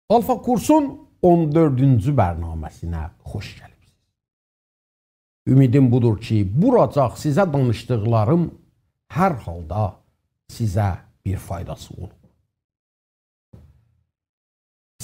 Alfa Kursun 14-cü bərnaməsinə xoş gəlibsiniz. Ümidim budur ki, buracaq sizə danışdıqlarım hər halda sizə bir faydası olur.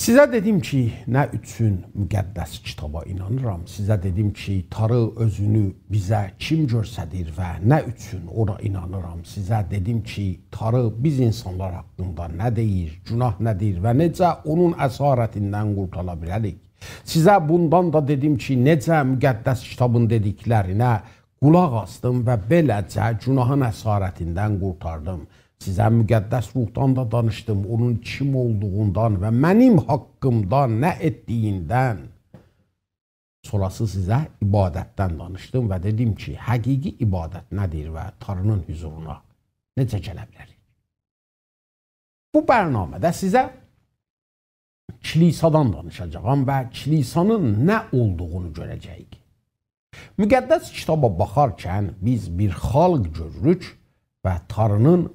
Sizə dedim ki, nə üçün müqəddəs kitaba inanıram. Sizə dedim ki, Tanrı özünü bizə kim göstərir və nə üçün ona inanıram. Sizə dedim ki, Tanrı biz insanlar haqqında nə deyir, günah nədir və necə onun əsarətindən qurtula bilərik. Sizə bundan da dedim ki, necə müqəddəs kitabın dediklərinə qulaq asdım və beləcə günahın əsarətindən qurtardım. Sizə müqəddəs ruhdan da danışdım, onun kim olduğundan və mənim haqqımda nə etdiyindən. Sonrası sizə ibadətdən danışdım və dedim ki, həqiqi ibadət nədir və Tanrının huzuruna necə gələ bilərik. Bu bərnamədə sizə kilisadan danışacağam və kilisanın nə olduğunu görəcəyik. Müqəddəs kitaba baxarkən biz bir xalq görürük və Tanrının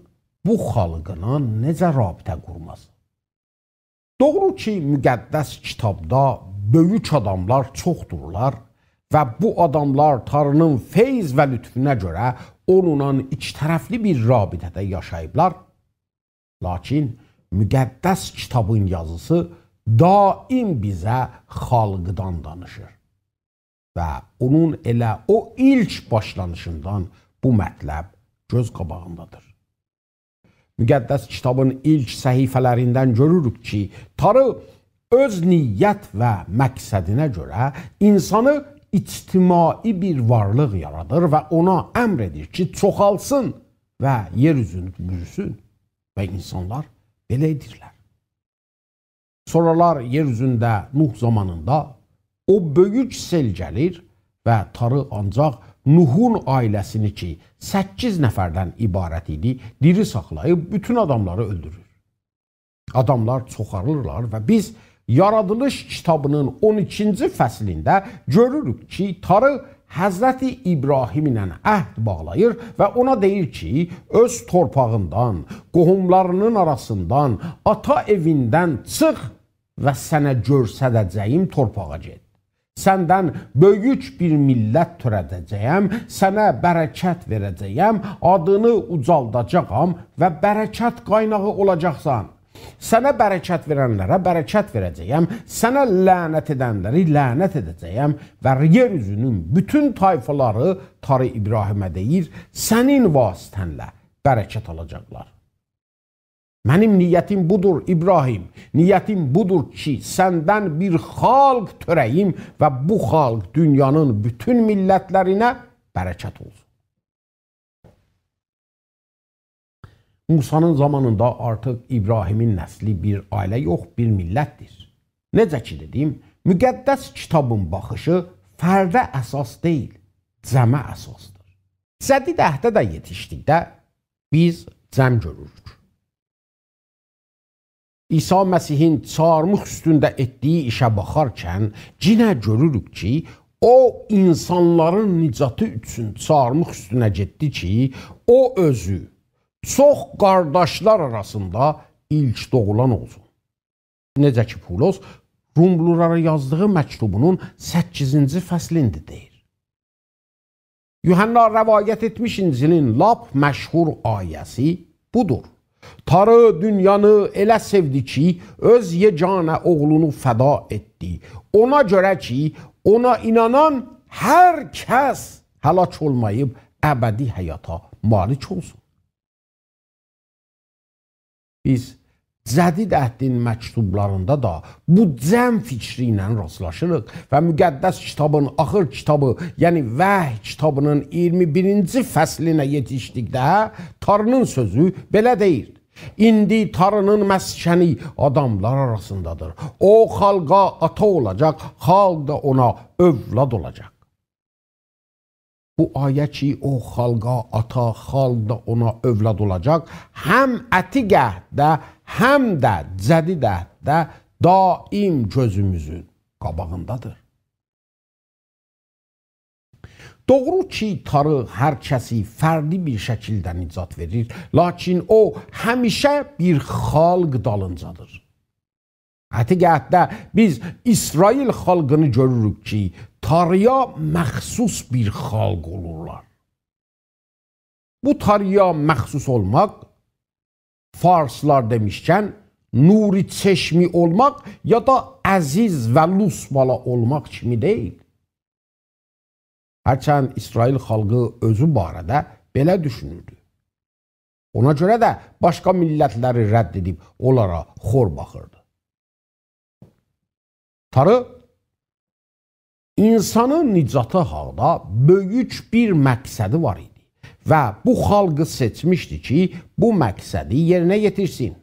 bu xalqına necə rabitə qurması. Doğru ki, müqəddəs kitabda böyük adamlar çoxdurlar və bu adamlar Tanrının feyz və lütfüne görə onunla ikitərəfli bir rabitədə yaşayıblar. Lakin müqəddəs kitabın yazısı daim bizə xalqdan danışır. Və onun elə o ilk başlanışından bu mətləb göz qabağındadır. Müqəddəs kitabın ilk səhifələrindən görürük ki, Tanrı öz niyyət və məqsədinə görə insanı ictimai bir varlıq yaradır və ona əmr edir ki, çoxalsın və yer üzünü bürüsün və insanlar belə edirlər. Sonralar yer üzündə Nuh zamanında o böyük sel gəlir və Tanrı ancaq Nuhun ailəsini ki, 8 nəfərdən ibarət idi, diri saxlayıb bütün adamları öldürür. Adamlar çoxarırlar və biz Yaradılış kitabının 12-ci fəslində görürük ki, Tanrı Həzrəti İbrahim ilə əhd bağlayır və ona deyir ki, öz torpağından, qohumlarının arasından, ata evindən çıx və sənə göstərəcəyim torpağa get. Səndən böyük bir millət törədəcəyəm, sənə bərəkət verəcəyəm, adını ucaldacağam və bərəkət qaynağı olacaqsan. Sənə bərəkət verənlərə bərəkət verəcəyəm, sənə lənət edənləri lənət edəcəyəm və yer üzünün bütün tayfaları Tanrı İbrahimə deyir, sənin vasitənlə bərəkət alacaqlar. Mənim niyyətim budur, İbrahim, niyyətim budur ki, səndən bir xalq törəyim və bu xalq dünyanın bütün millətlərinə bərəkət olsun. Musanın zamanında artıq İbrahimin nəsli bir ailə yox, bir millətdir. Necə ki dedim, müqəddəs kitabın baxışı fərdə əsas deyil, cəmə əsasdır. Cədid əhdə də yetişdikdə biz cəm görürük. İsa Məsihin çarmıx üstündə etdiyi işə baxarkən cinə görürük ki, o insanların nicatı üçün çarmıx üstünə getdi ki, o özü çox qardaşlar arasında ilk doğulan olsun. Necə ki Pavlos Rumlulara yazdığı məktubunun 8-ci fəslində deyir. Yuhanna rəvayət etmiş İncilin lap məşhur ayəsi budur. Tanrı dünyanı elə sevdi ki, öz yeganə oğlunu fəda etdi. Ona görə ki, ona inanan hər kəs həlak olmayıb əbədi həyata malik olsun. Biz Cədid əhdin məktublarında da bu cəm fikri ilə rastlaşırıq və müqəddəs kitabın axır kitabı, yəni Vəhy kitabının 21-ci fəslinə yetişdikdə Tanrının sözü belə deyir. İndi Tanrının məskəni adamlar arasındadır. O xalqa ata olacaq, xalq da ona övlad olacaq. Bu ayə ki, o xalqa ata, xalq da ona övlad olacaq, həm ətiq əhddə, həm də cədid əhddə daim gözümüzün qabağındadır. Doğru ki, Tanrı hər kəsi fərdi bir şəkildə nicat verir, lakin o həmişə bir xalq dalıncadır. Həqiqətdə biz İsrail xalqını görürük ki, tarıya məxsus bir xalq olurlar. Bu tarıya məxsus olmaq, farslar demişkən, nuri çeşmi olmaq ya da əziz və lusbala olmaq kimi deyil. Hərçənd İsrail xalqı özü barədə belə düşünürdü. Ona görə də başqa millətləri rədd edib onlara xor baxırdı. Tarı, insanın nicatı haqda böyük bir məqsədi var idi və bu xalqı seçmişdi ki, bu məqsədi yerinə yetirsin.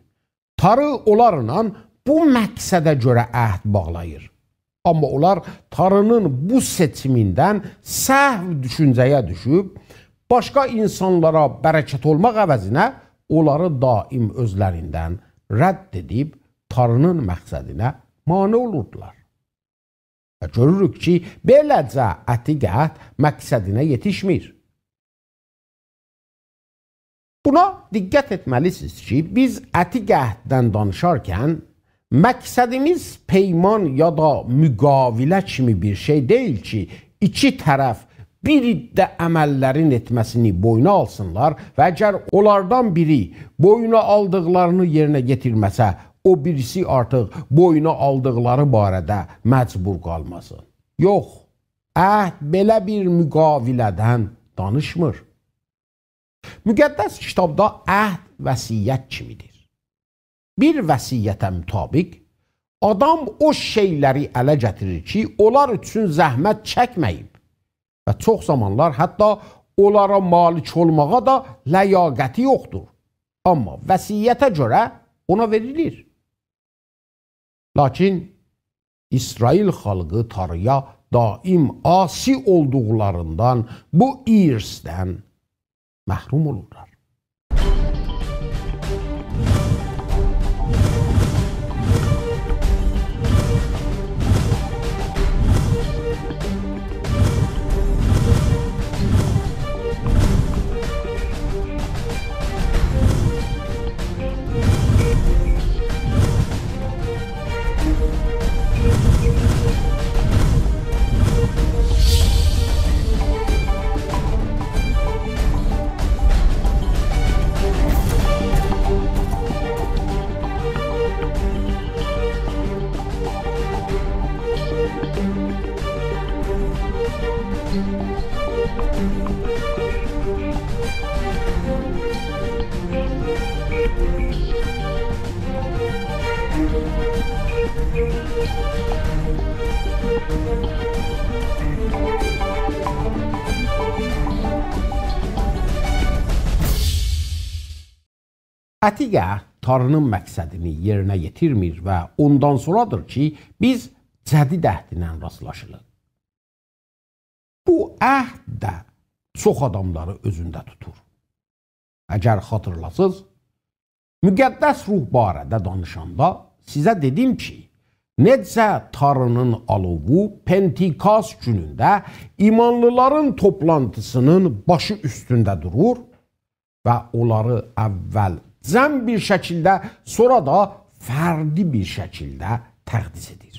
Tarı onlarla bu məqsədə görə əhd bağlayır. Amma onlar Tarının bu seçimindən səhv düşüncəyə düşüb, başqa insanlara bərəkət olmaq əvəzinə onları daim özlərindən rədd edib Tarının məqsədinə mane olurdular. Və görürük ki, beləcə ətiqət məqsədinə yetişmir. Buna diqqət etməlisiniz ki, biz ətiqətdən danışarkən məqsədimiz peyman ya da müqavilə kimi bir şey deyil ki, iki tərəf bir iddə əməllərin etməsini boyuna alsınlar və əgər onlardan biri boyuna aldıqlarını yerinə getirməsə, o birisi artıq boyuna aldıqları barədə məcbur qalmasın. Yox, əhd belə bir müqavilədən danışmır. Müqəddəs kitabda əhd vəsiyyət kimidir. Bir vəsiyyətə mütabiq, adam o şeyləri ələ gətirir ki, onlar üçün zəhmət çəkməyib və çox zamanlar hətta onlara malik olmağa da ləyaqəti yoxdur. Amma vəsiyyətə görə ona verilir. Lakin İsrail xalqı Tarıya daim asi olduqlarından bu irsdən məhrum olurlar. Ətiqət Tarının məqsədini yerinə yetirmir və ondan sonradır ki, biz cədid əhdinə rastlaşırıq. Bu əhd də çox adamları özündə tutur. Əgər xatırlasınız, müqəddəs ruh barədə danışanda sizə dedim ki, necə Tarının alovu Pentikast günündə imanlıların toplantısının başı üstündə durur və onları əvvəl cəm bir şəkildə, sonra da fərdi bir şəkildə təqdis edir.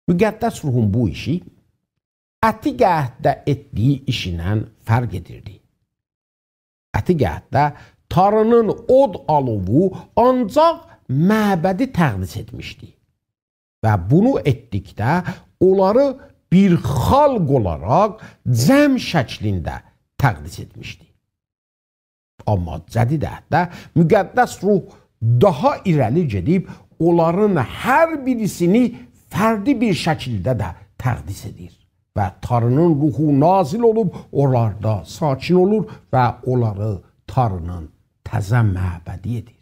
Müqəddəs ruhun bu işi ətiqətdə etdiyi işlə fərq edirdi. Ətiqətdə Tarının od alovu ancaq məbədi təqdis etmişdi və bunu etdikdə onları bir xalq olaraq cəm şəklində təqdis etmişdi. Amma cədid əhddə müqəddəs ruh daha irəli gedib onların hər birisini fərdi bir şəkildə də təqdis edir və Tarının ruhu nazil olub onlarda sakin olur və onları Tarının təzə məbədi edir.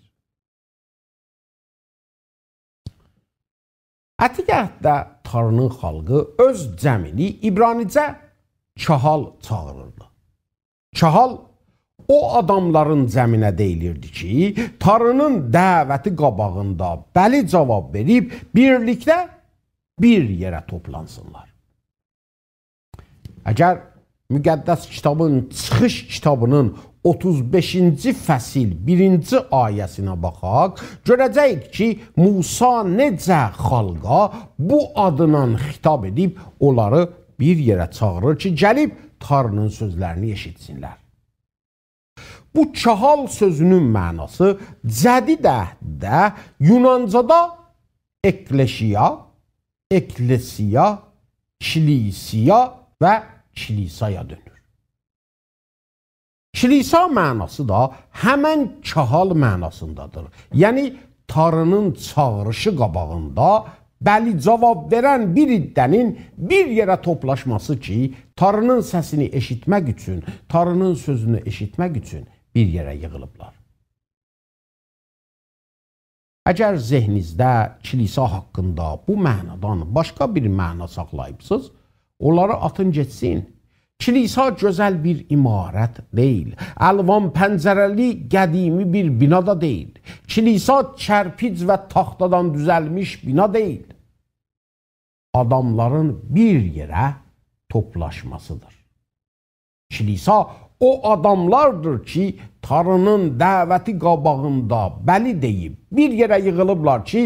Ətiqətdə Tarının xalqı öz cəmini İbranicə kahal çağırırdı. Kahal o adamların cəminə deyilirdi ki, Tarının dəvəti qabağında bəli cavab verib birlikdə bir yerə toplansınlar. Əgər müqəddəs kitabın çıxış kitabının 35-ci fəsil 1-ci ayəsinə baxaq, görəcəyik ki, Musa necə xalqa bu adla xitab edib, onları bir yerə çağırır ki, gəlib Tanrının sözlərini eşitsinlər. Bu çahal sözünün mənası cədid əhdə Yunancada ekleşiya, eklesiya, kilisiya və kilisaya dönür. Kilisa mənası da həmən kahal mənasındadır. Yəni, Tanrının çağırışı qabağında bəli cavab verən bir iddənin bir yerə toplaşması ki, Tanrının səsini eşitmək üçün, Tanrının sözünü eşitmək üçün bir yerə yığılıblar. Əgər zehninizdə kilisa haqqında bu mənadan başqa bir məna saxlayıbsınız, onları atın geçsin. Kilisa gözəl bir imarət deyil, əlvan pəncərəli qədimi bir bina da deyil. Kilisa kərpic və taxtadan düzəlmiş bina deyil. Adamların bir yerə toplaşmasıdır. Kilisa o adamlardır ki, Tanrının dəvəti qabağında bəli deyib, bir yerə yığılıblar ki,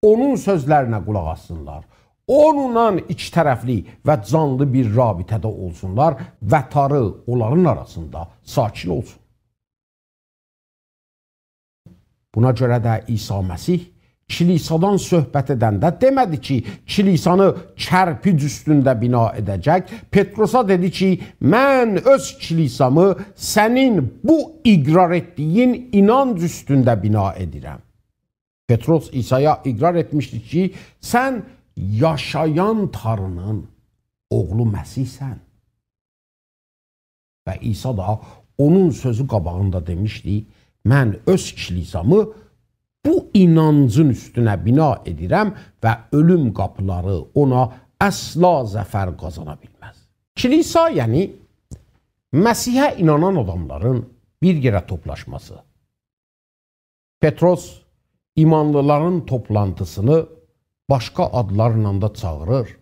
onun sözlərinə qulaq assınlar. Onunla iç tərəfli və canlı bir rabitədə olsunlar və Tanrı onların arasında sakin olsun. Buna görə də İsa Məsih kilisadan söhbət edəndə demədi ki, kilisanı kərpic üstündə bina edəcək. Petrosa dedi ki, mən öz kilisamı sənin bu iqrar etdiyin inanc üstündə bina edirəm. Petros İsa'ya iqrar etmişdi ki, sən yaşayan Tanrının oğlu Məsihsən. Və İsa da onun sözü qabağında demişdi, mən öz kilisamı bu inancın üstünə bina edirəm və ölüm qapıları ona əsla zəfər qazana bilməz. Kilisa, yəni Məsihə inanan adamların bir yerə toplaşması. Petros imanlıların toplantısını başqa adlarla da çağırır.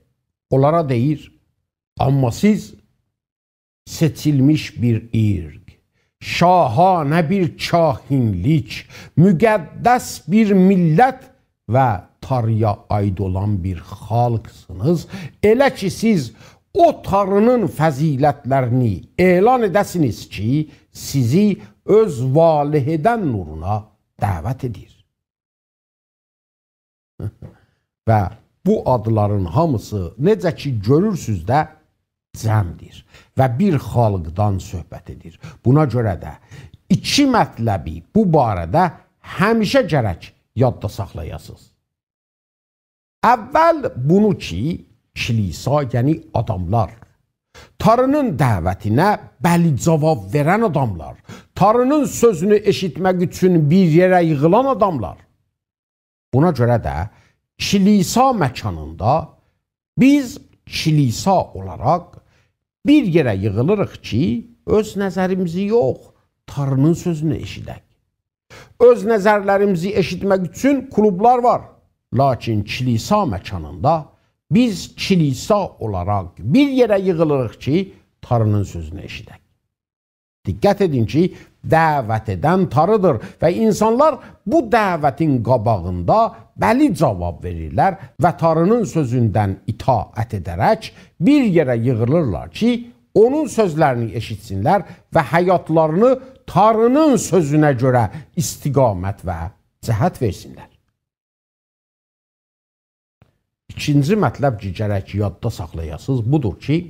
Onlara deyir, amma siz seçilmiş bir irq, şahanə bir kahinlik, müqəddəs bir millət və Tanrıya aid olan bir xalqsınız. Elə ki, siz o Tanrının fəzilətlərini elan edəsiniz ki, sizi öz valihedən nuruna dəvət edir. Və bu adların hamısı necə ki görürsüz də cəmdir və bir xalqdan söhbət edir. Buna görə də iki mətləbi bu barədə həmişə gərək yadda saxlayasınız. Əvvəl bunu ki, kilisa, yəni adamlar, Tanrının dəvətinə bəli cavab verən adamlar, Tanrının sözünü eşitmək üçün bir yerə yığılan adamlar. Buna görə də kilisa məkanında biz kilisa olaraq bir yerə yığılırıq ki, öz nəzərimizi yox, Tanrının sözünü eşidək. Öz nəzərlərimizi eşitmək üçün klublar var. Lakin kilisa məkanında biz kilisa olaraq bir yerə yığılırıq ki, Tanrının sözünü eşidək. Diqqət edin ki, dəvət edən Tanrıdır və insanlar bu dəvətin qabağında bəli cavab verirlər və Tanrının sözündən itaət edərək bir yerə yığılırlar ki, onun sözlərini eşitsinlər və həyatlarını Tanrının sözünə görə istiqamət və cəhət versinlər. İkinci mətləb ki, gərək yadda saxlayasınız budur ki,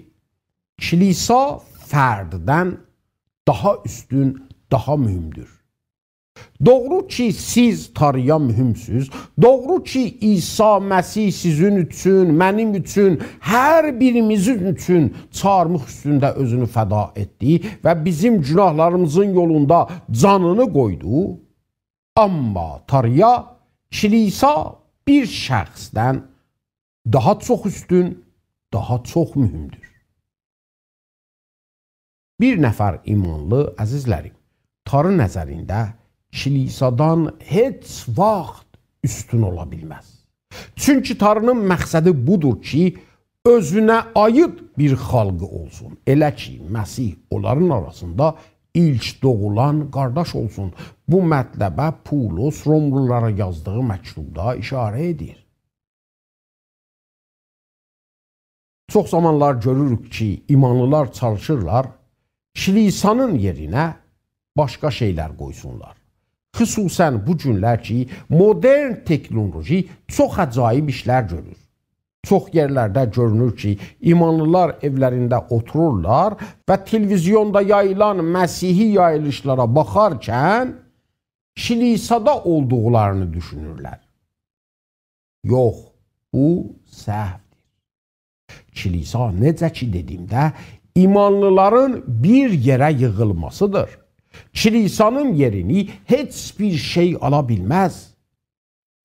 kilisa fərddən daha üstün, daha mühümdür. Doğru ki, siz Tanrıya mühümsüz. Doğru ki, İsa Məsih sizin üçün, mənim üçün, hər birimizin üçün çarmıx üstündə özünü fəda etdi və bizim günahlarımızın yolunda canını qoydu. Amma Tanrıya kilisa bir şəxsdən daha çox üstün, daha çox mühümdür. Bir nəfər imanlı, əzizlərim, Tanrı nəzərində kilisadan heç vaxt üstün ola bilməz. Çünki Tanrının məqsədi budur ki, özünə aid bir xalqı olsun. Elə ki, Məsih onların arasında ilk doğulan qardaş olsun. Bu mətləbə Pulos Romlulara yazdığı məktubda işarə edir. Çox zamanlar görürük ki, imanlılar çalışırlar, kilisanın yerinə başqa şeylər qoysunlar. Xüsusən bu günlər ki, modern teknoloji çox əcaib işlər görür. Çox yerlərdə görünür ki, imanlılar evlərində otururlar və televizyonda yayılan Məsihi yayılışlara baxarkən kilisada olduqlarını düşünürlər. Yox, bu səhvdir. Kilisa necə ki dediyimdə, imanlıların bir yerə yığılmasıdır. Kilisanın yerini heç bir şey ala bilməz.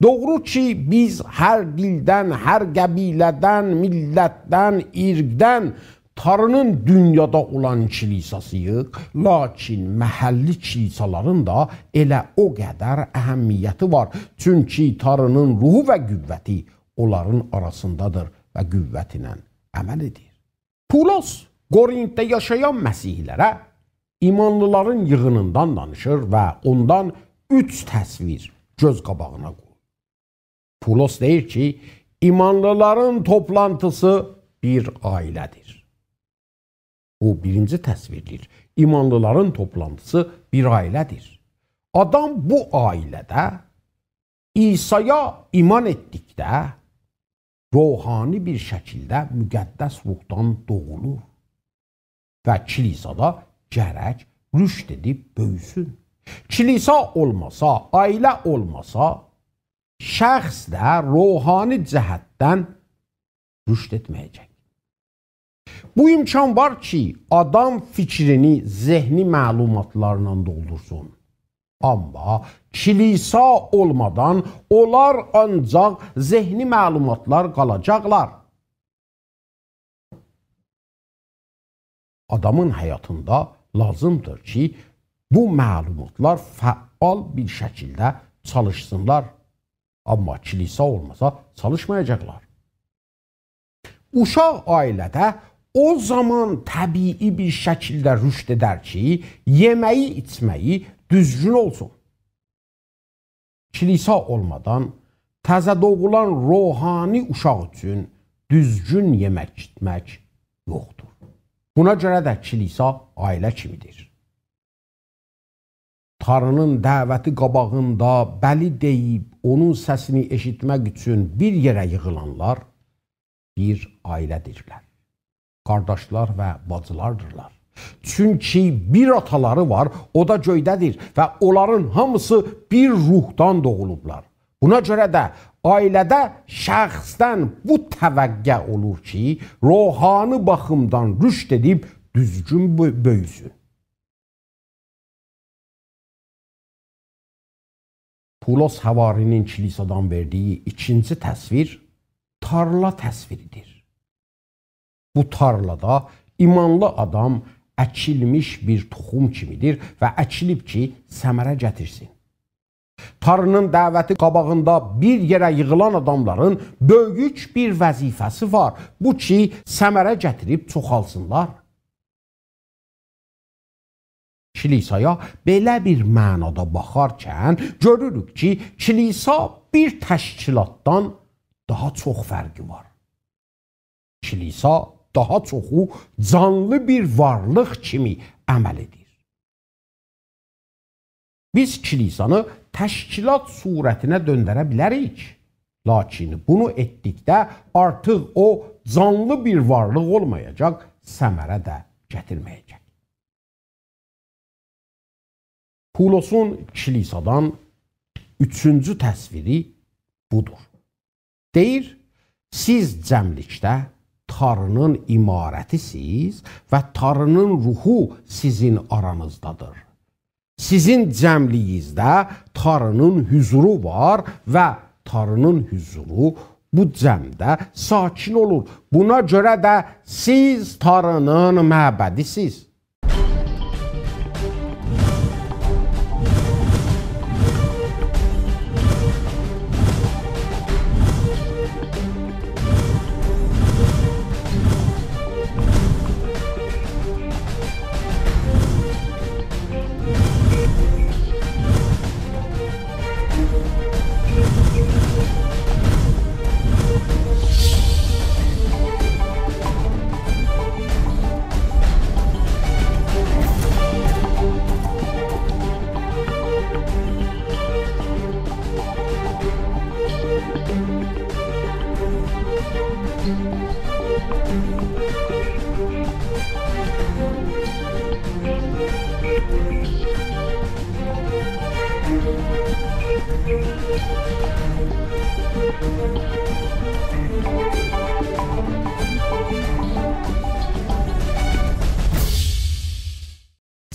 Doğru ki, biz hər dildən, hər qəbilədən, millətdən, irqdən Tanrının dünyada olan kilisasıyıq, lakin məhəlli kilisaların da elə o qədər əhəmiyyəti var. Çünki Tanrının ruhu və qüvvəti onların arasındadır və qüvvətinə əməl edir. Pulos Qorintdə yaşayan məsihlərə imanlıların yığınından danışır və ondan 3 təsvir göz qabağına qoyur. Pulos deyir ki, imanlıların toplantısı bir ailədir. Bu birinci təsvirdir. İmanlıların toplantısı bir ailədir. Adam bu ailədə İsa'ya iman etdikdə ruhani bir şəkildə müqəddəs ruhdan doğulur və kilisada gərək rüşd edib böyüsün. Kilisa olmasa, ailə olmasa, şəxs də ruhani cəhətdən rüşd etməyəcək. Bu imkan var ki, adam fikrini zehni məlumatlarla doldursun. Amma kilisa olmadan onlar ancaq zehni məlumatlar qalacaqlar. Adamın həyatında lazımdır ki, bu məlumatlar fəal bir şəkildə çalışsınlar. Amma kilisa olmasa çalışmayacaqlar. Uşaq ailədə o zaman təbii bir şəkildə rüşd edər ki, yeməyi, içməyi düzgün olsun. Kilisa olmadan təzə doğulan ruhani uşaq üçün düzgün yemək içmək yoxdur. Buna görə də kilisa ailə kimidir. Tanrının dəvəti qabağında bəli deyib, onun səsini eşitmək üçün bir yerə yığılanlar bir ailədirlər. Qardaşlar və bacılardırlar. Çünki bir ataları var, o da göydədir və onların hamısı bir ruhdan doğulublar. Buna görə də ailədə şəxsdən bu təvəqqə olur ki, ruhani baxımdan rüşd edib düzgün böyüsün. Pulos Həvarinin kilisadan verdiyi ikinci təsvir tarla təsviridir. Bu tarlada imanlı adam əkilmiş bir toxum kimidir və əkilib ki, səmərə gətirsin. Tanrının dəvəti qabağında bir yerə yığılan adamların böyük bir vəzifəsi var. Bu ki, səmərə gətirib çoxalsınlar. Kilisaya belə bir mənada baxarkən görürük ki, kilisa bir təşkilatdan daha çox fərqi var. Kilisa daha çoxu canlı bir varlıq kimi əməl edir. Biz kilisanı təşkilat surətinə döndərə bilərik. Lakin bunu etdikdə artıq o canlı bir varlıq olmayacaq, səmərə də gətirməyəcək. Pulosun kilisadan üçüncü təsviri budur. Deyir, siz cəmlikdə Tanrının imarətisiz və Tanrının ruhu sizin aranızdadır. Sizin cəmliyinizdə Tanrının hüzuru var və Tanrının hüzuru bu cəmdə sakin olur. Buna görə də siz Tanrının məbədisiz.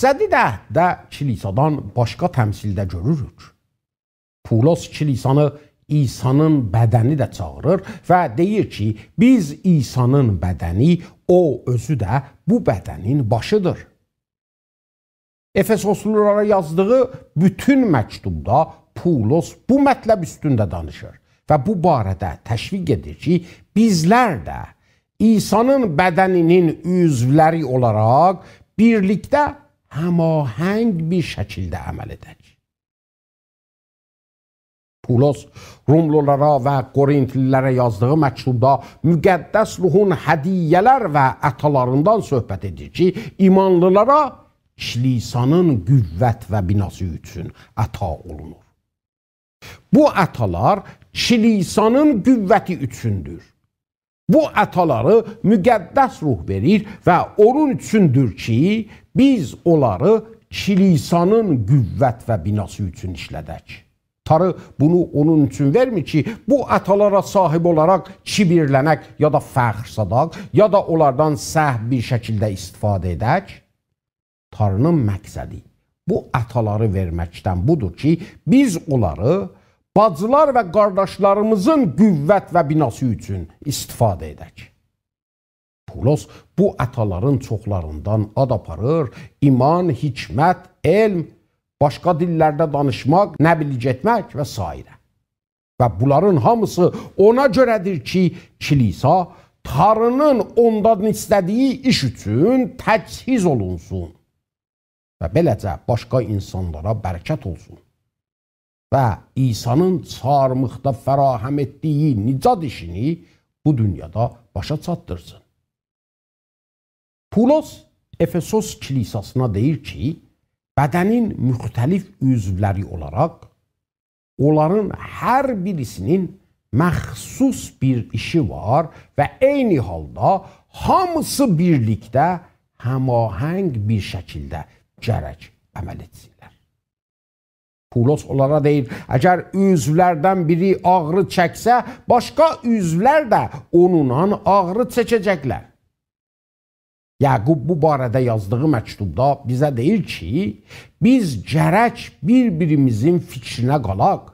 Cədid əhdə kilisadan başqa təmsildə görürük. Pavlos kilisanı İsa'nın bədəni də çağırır və deyir ki, biz İsa'nın bədəni, o özü də bu bədənin başıdır. Efesoslulara yazdığı bütün məktubda Pavlos bu mətləb üstündə danışır və bu barədə təşviq edir ki, bizlər də İsa'nın bədəninin üzvləri olaraq birlikdə həmahəng bir şəkildə əməl edək. Pavlos Rumlulara və Qorintlilərə yazdığı məktubda müqəddəs ruhun hədiyyələr və ətalarından söhbət edir ki, imanlılara kilisanın qüvvət və binası üçün əta olunur. Bu ətalar kilisanın qüvvəti üçündür. Bu ətaları müqəddəs ruh verir və onun üçündür ki, biz onları kilisanın qüvvət və binası üçün işlədək. Tanrı bunu onun üçün vermir ki, bu ətalara sahib olaraq kibirlənək ya da fəxr sadaq, ya da onlardan səhv bir şəkildə istifadə edək. Tanrının məqsədi bu ətaları verməkdən budur ki, biz onları bacılar və qardaşlarımızın qüvvət və binası üçün istifadə edək. Pavlos bu ətaların çoxlarından ad aparır, iman, hikmət, elm, başqa dillərdə danışmaq, nəbilik etmək və s. Və bunların hamısı ona görədir ki, kilisa Tanrının ondan istədiyi iş üçün təchiz olunsun və beləcə başqa insanlara bərəkət olsun və İsa'nın çarmıqda fərahəm etdiyi nicat işini bu dünyada başa çatdırsın. Pavlos Efesos kilisasına deyir ki, bədənin müxtəlif üzvləri olaraq onların hər birisinin məxsus bir işi var və eyni halda hamısı birlikdə həmahəng bir şəkildə gərək əməl etsinlər. Pavlos onlara deyir, əgər üzvlərdən biri ağrı çəksə, başqa üzvlər də onunla ağrı çəkəcəklər. Yaqub bu barədə yazdığı məktubda bizə deyir ki, biz gərək bir-birimizin fikrinə qalaq,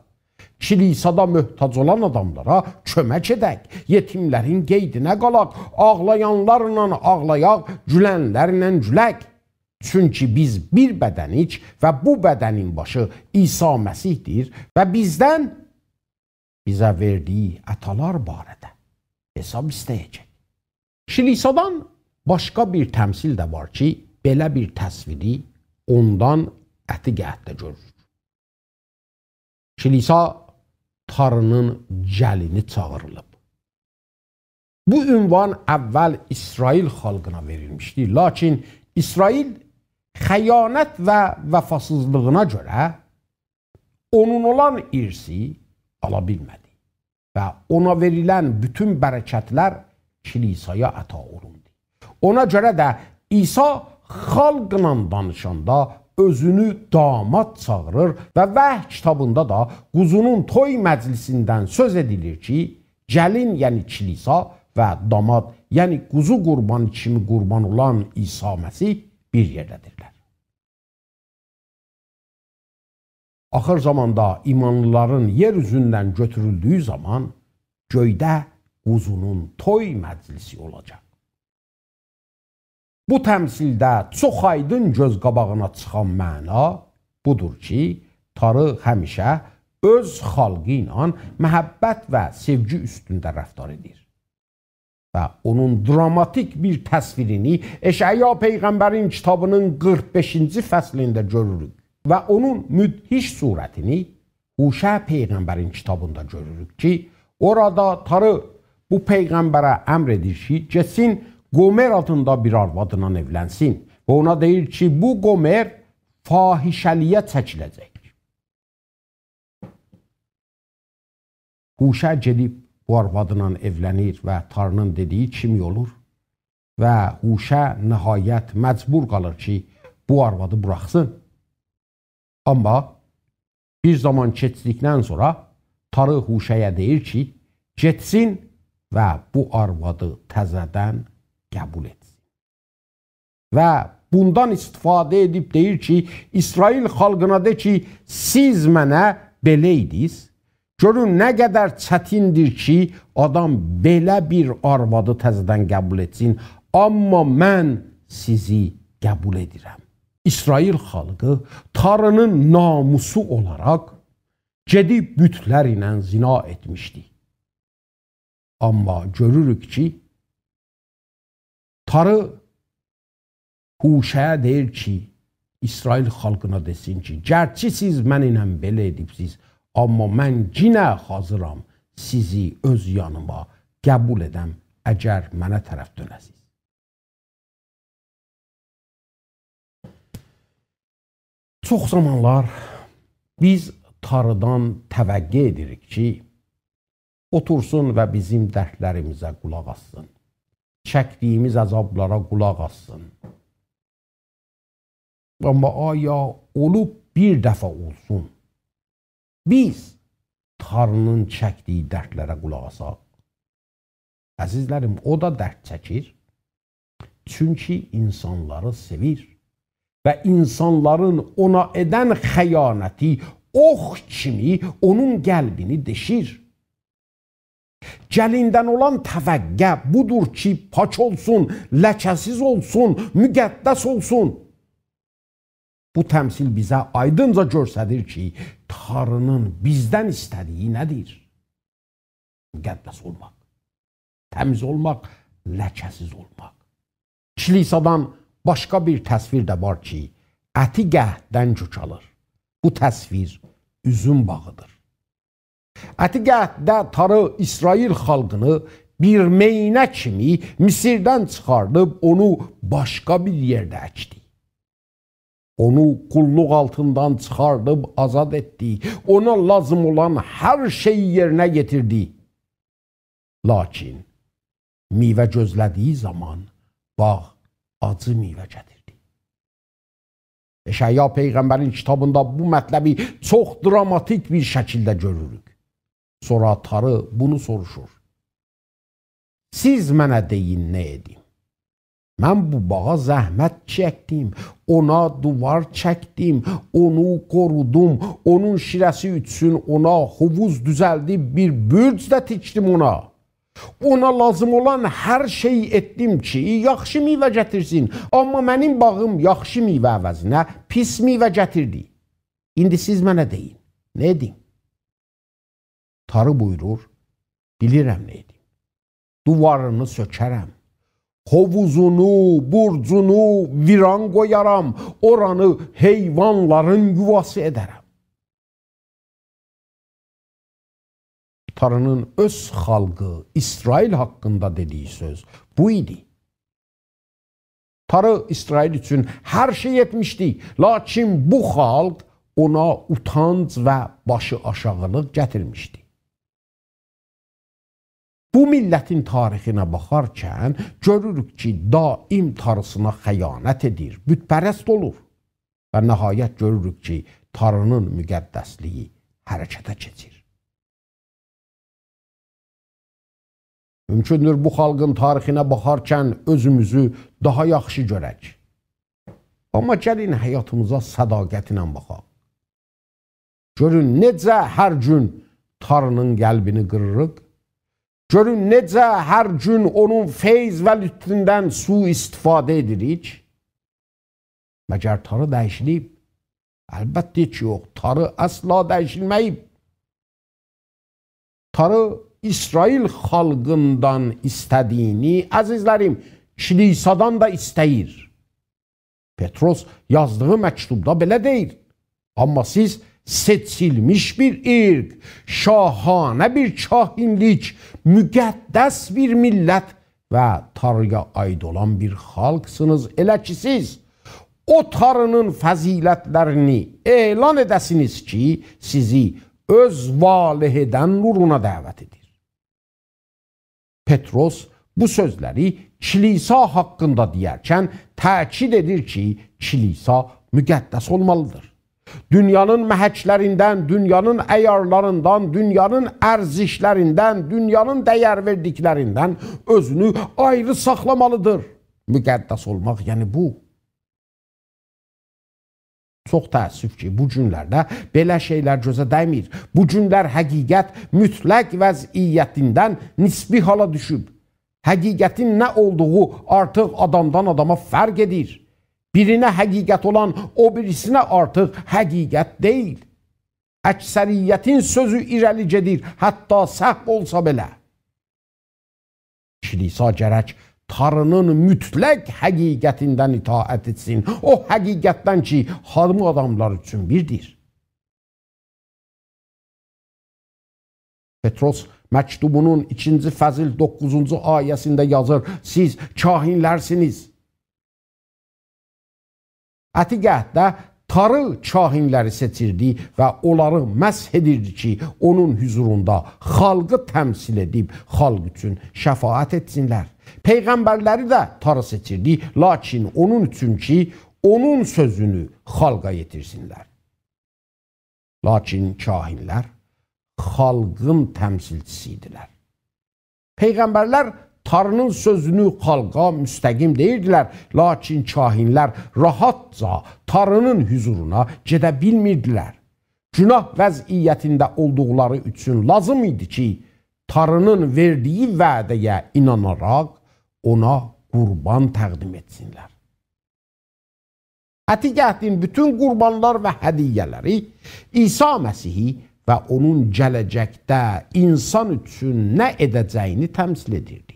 kilisada möhtac olan adamlara kömək edək, yetimlərin qeydinə qalaq, ağlayanlarla ağlayaq, gülənlərlə gülək. Çünki biz bir bədənik və bu bədənin başı İsa Məsihdir və bizdən bizə verdiyi ətalar barədə hesab istəyəcək. Kilisadan başqa bir təmsil də var ki, belə bir təsviri ondan əti-qəhətdə görürük. Kilisa Tanrının gəlini çağırılıb. Bu ünvan əvvəl İsrail xalqına verilmişdi, lakin İsrail xəyanət və vəfasızlığına görə onun olan irsi ala bilmədi və ona verilən bütün bərəkətlər kilisaya əta olundu. Ona görə də İsa xalqla danışanda özünü damad çağırır və Vəhy kitabında da quzunun toy məclisindən söz edilir ki, gəlin, yəni kilisa və damad, yəni quzu qurbanı kimi qurban olan İsa Məsih bir yerdədirlər. Axır zamanda imanlıların yer üzündən götürüldüyü zaman göydə quzunun toy məclisi olacaq. Bu təmsildə çox aydın göz qabağına çıxan məna budur ki, Tanrı həmişə öz xalqı ilə məhəbbət və sevgi üstündə rəftar edir. Və onun dramatik bir təsvirini Eşaya Peyğəmbərin kitabının 45-ci fəslində görürük və onun müdhiş surətini Huşə Peyğəmbərin kitabında görürük ki, orada Tanrı bu Peyğəmbərə əmr edir ki, getsin Qomer adında bir arvadla evlənsin və ona deyir ki, bu Qomer fahişəliyə çəkiləcək. Huşə gedib bu arvadla evlənir və Tanrının dediyi kimi olur və huşə nəhayət məcbur qalır ki, bu arvadı buraxsın. Amma bir zaman keçdikdən sonra tarı huşəyə deyir ki, getsin və bu arvadı təzədən qəbul etsin. Və bundan istifadə edib deyir ki, İsrail xalqına de ki, siz mənə belə idiniz. Görün nə qədər çətindir ki, adam belə bir arvadı təzədən qəbul etsin, amma mən sizi qəbul edirəm. İsrail xalqı tarının namusu olaraq gedib bütlər ilə zina etmişdi. Amma görürük ki, tarı huşəyə deyir ki, İsrail xalqına desin ki, gərçi siz mənimlə belə edibsiz, amma mən yenə hazıram sizi öz yanıma qəbul edəm, əgər mənə tərəf dönəsiz. Çox zamanlar biz tarıdan təvəqqə edirik ki, otursun və bizim dərdlərimizə qulaq assın. Çəkdiyimiz əzablara qulaq assın. Amma aya olub bir dəfə olsun, biz tarının çəkdiyi dərdlərə qulaq asaq. Əzizlərim, o da dərd çəkir. Çünki insanları sevir. Və insanların ona edən xəyanəti ox kimi onun qəlbini deşir. Gəlindən olan təvəqqə budur ki, paç olsun, ləkəsiz olsun, müqəddəs olsun. Bu təmsil bizə aydınca göstərir ki, tarının bizdən istədiyi nədir? Müqəddəs olmaq, təmiz olmaq, ləkəsiz olmaq. Kilisadan başqa bir təsvir də var ki, əti qəhddən kökalır. Bu təsvir üzüm bağıdır. Əti qəhddə tarı İsrail xalqını bir meynə kimi Misirdən çıxardıb onu başqa bir yerdə əkdi. Onu qulluq altından çıxardıb azad etdi. Ona lazım olan hər şeyi yerinə getirdi. Lakin meyvə gözlədiyi zaman bağ acı meyvə gətirdi. Eşaya Peyğəmbərin kitabında bu mətləbi çox dramatik bir şəkildə görürük. Sonra tarı bunu soruşur. Siz mənə deyin nə edim? Mən bu bağa zəhmət çəkdim, ona duvar çəkdim, onu qorudum, onun şirəsi üçün ona hovuz düzəldib bir bürc də tikdim ona. Ona lazım olan hər şey etdim ki, yaxşı meyvə gətirsin. Amma mənim bağım yaxşı meyvə əvəzinə pis meyvə gətirdi. İndi siz mənə deyin, nə edim? Tarı buyurur, bilirəm nə edim. Duvarını sökərəm. Hovuzunu, burcunu viran qoyaram, oranı heyvanların yuvası edərəm. Tarının öz xalqı İsrail haqqında dediyi söz bu idi. Tarı İsrail üçün hər şey etmişdi, lakin bu xalq ona utanc və başı aşağılıq gətirmişdi. Bu millətin tarixinə baxarkən görürük ki, daim tarısına xəyanət edir, bütpərəst olur. Və nəhayət görürük ki, tarının müqəddəsliyi hərəkətə keçir. Mümkündür bu xalqın tarixinə baxarkən özümüzü daha yaxşı görək. Amma gəlin həyatımıza sədaqətinə baxaq. Görün necə hər gün tarının qəlbini qırırıq. Görün necə hər gün onun feyz və lütfündən istifadə edirik. Məgər tarı dəyişilib? Əlbəttə ki, yox. Tarı əsla dəyişilməyib. Tarı İsrail xalqından istədiyini, əzizlərim, kilisadan da istəyir. Petros yazdığı məktubda belə deyir. Amma siz seçilmiş bir irq, şahanə bir kahinlik, müqəddəs bir millət və tarıya aid olan bir xalqsınız. Elə ki siz o tarının fəzilətlərini elan edəsiniz ki, sizi öz valihedən nuruna dəvət edir. Petros bu sözləri kilisa haqqında deyərkən təkid edir ki, kilisa müqəddəs olmalıdır. Dünyanın məhəklərindən, dünyanın əyarlarından, dünyanın ərzişlərindən, dünyanın dəyər verdiklərindən özünü ayrı saxlamalıdır. Müqəddəs olmaq, yəni bu. Çox təəssüf ki, bu günlərdə belə şeylər gözə dəymir. Bu günlər həqiqət mütləq vəziyyətindən nisbi hala düşüb. Həqiqətin nə olduğu artıq adamdan adama fərq edir. Birinə həqiqət olan o birisinə artıq həqiqət deyil. Əksəriyyətin sözü irəli gedir, hətta səhv olsa belə. Kilisa gərək Tanrının mütləq həqiqətindən itaət etsin. O həqiqətdən ki, hamı adamlar üçün birdir. Petros məktubunun 2-ci fəzil 9-cu ayəsində yazır, siz kahinlərsiniz. Ətiqətdə Tanrı kahinləri seçirdi və onları məsh edirdi ki, onun hüzurunda xalqı təmsil edib, xalq üçün şəfaət etsinlər. Peyğəmbərləri də Tanrı seçirdi, lakin onun üçün ki, onun sözünü xalqa yetirsinlər. Lakin kahinlər xalqın təmsilçisiydilər. Peyğəmbərlər Tanrının sözünü xalqa müstəqim deyirdilər, lakin kahinlər rahatca Tanrının hüzuruna gedə bilmirdilər. Günah vəziyyətində olduqları üçün lazım idi ki, Tanrının verdiyi vədəyə inanaraq ona qurban təqdim etsinlər. Ətiqətin bütün qurbanlar və hədiyyələri İsa Məsihi və onun gələcəkdə insan üçün nə edəcəyini təmsil edirdi.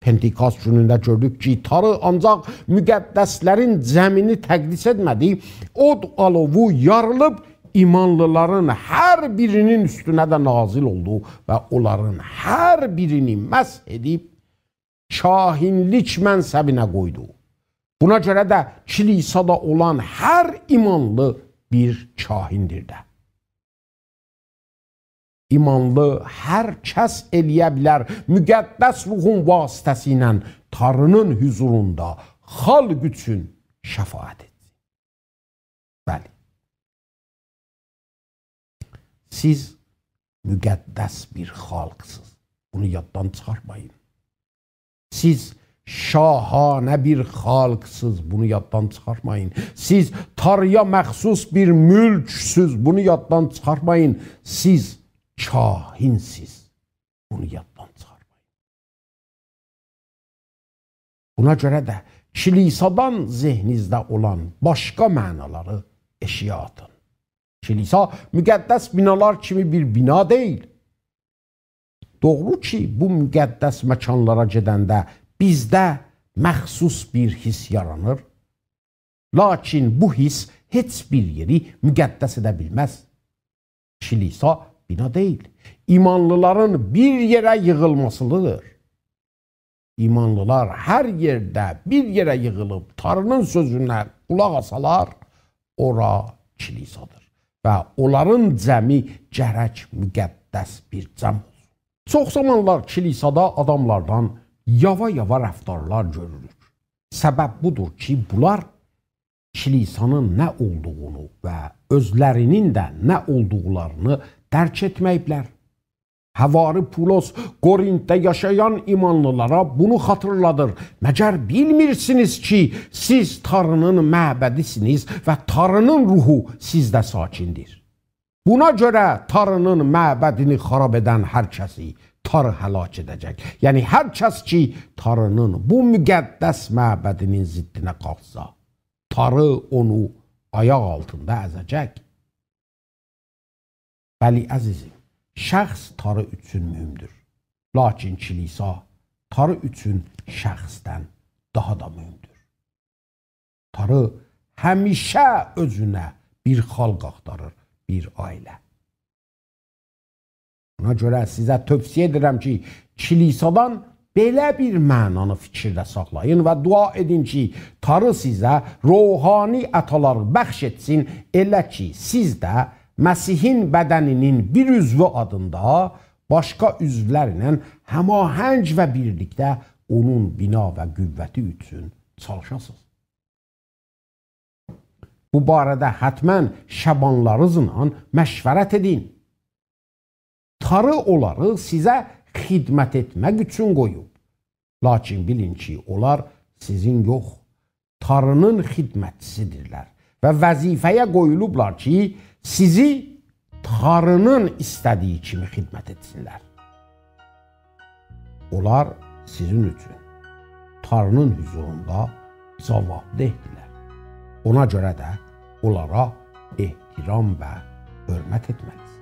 Pentikast günündə gördük ki, Tanrı ancaq müqəddəslərin cəmini təqdis etmədi, od alovu yarılıb imanlıların hər birinin üstünə də nazil oldu və onların hər birini məsh edib kahinlik mənsəbinə qoydu. Buna görə də kilisada olan hər imanlı bir kahindir də. İmanlı hər kəs eləyə bilər, müqəddəs ruhun vasitəsilə Tanrının hüzurunda xalq üçün şəfaət etsin. Bəli. Siz müqəddəs bir xalqsınız. Bunu yaddan çıxarmayın. Siz şahanə bir xalqsınız. Bunu yaddan çıxarmayın. Siz Tanrıya məxsus bir mülksüz. Bunu yaddan çıxarmayın. Siz kahinsiz. Bunu yaddan çıxarmayın. Buna görə də kilisadan zehninizdə olan başqa mənaları eşiyə atın. Kilisa müqəddəs binalar kimi bir bina deyil. Doğru ki, bu müqəddəs məkanlara gedəndə bizdə məxsus bir his yaranır. Lakin bu his heç bir yeri müqəddəs edə bilməz. Kilisa bina deyil. İmanlıların bir yerə yığılmasıdır. İmanlılar hər yerdə bir yerə yığılıb Tanrının sözünə qulaq asalar, ora kilisadır. Və onların cəmi gərək müqəddəs bir cəm olsun. Çox zamanlar kilisada adamlardan yava-yava rəftarlar görülür. Səbəb budur ki, bunlar kilisanın nə olduğunu və özlərinin də nə olduqlarını dərk etməyiblər. Həvari Pulos Qorintdə yaşayan imanlılara bunu xatırladır. Məgər bilmirsiniz ki, siz Tanrının məbədisiniz və Tanrının ruhu sizdə sakindir. Buna görə Tanrının məbədini xarab edən hər kəsi Tanrı həlak edəcək. Yəni, hər kəs ki, Tanrının bu müqəddəs məbədinin ziddinə qalxsa, Tanrı onu ayaq altında əzəcək. Bəli, əzizim, şəxs Tanrı üçün mühümdür. Lakin kilisa Tanrı üçün şəxsdən daha da mühümdür. Tanrı həmişə özünə bir xalq axtarır, bir ailə. Buna görə sizə tövsiyə edirəm ki, kilisadan belə bir mənanı fikirdə saxlayın və dua edin ki, Tanrı sizə ruhani ətalar bəxş etsin, elə ki, siz də Məsihin bədəninin bir üzvü adında başqa üzvlərlə həmahəng və birlikdə onun bina və qüvvəti üçün çalışasınız. Bu barədə hətmən şəbanlarınızla məşvərət edin. Tarı onları sizə xidmət etmək üçün qoyub. Lakin bilin ki, onlar sizin yox, tarının xidmətçisidirlər və vəzifəyə qoyulublar ki, sizi tarının istədiyi kimi xidmət etsinlər. Onlar sizin üçün tarının hüzurunda cavabdehdirlər. Ona görə də onlara ehtiram və hörmət etməlisiniz.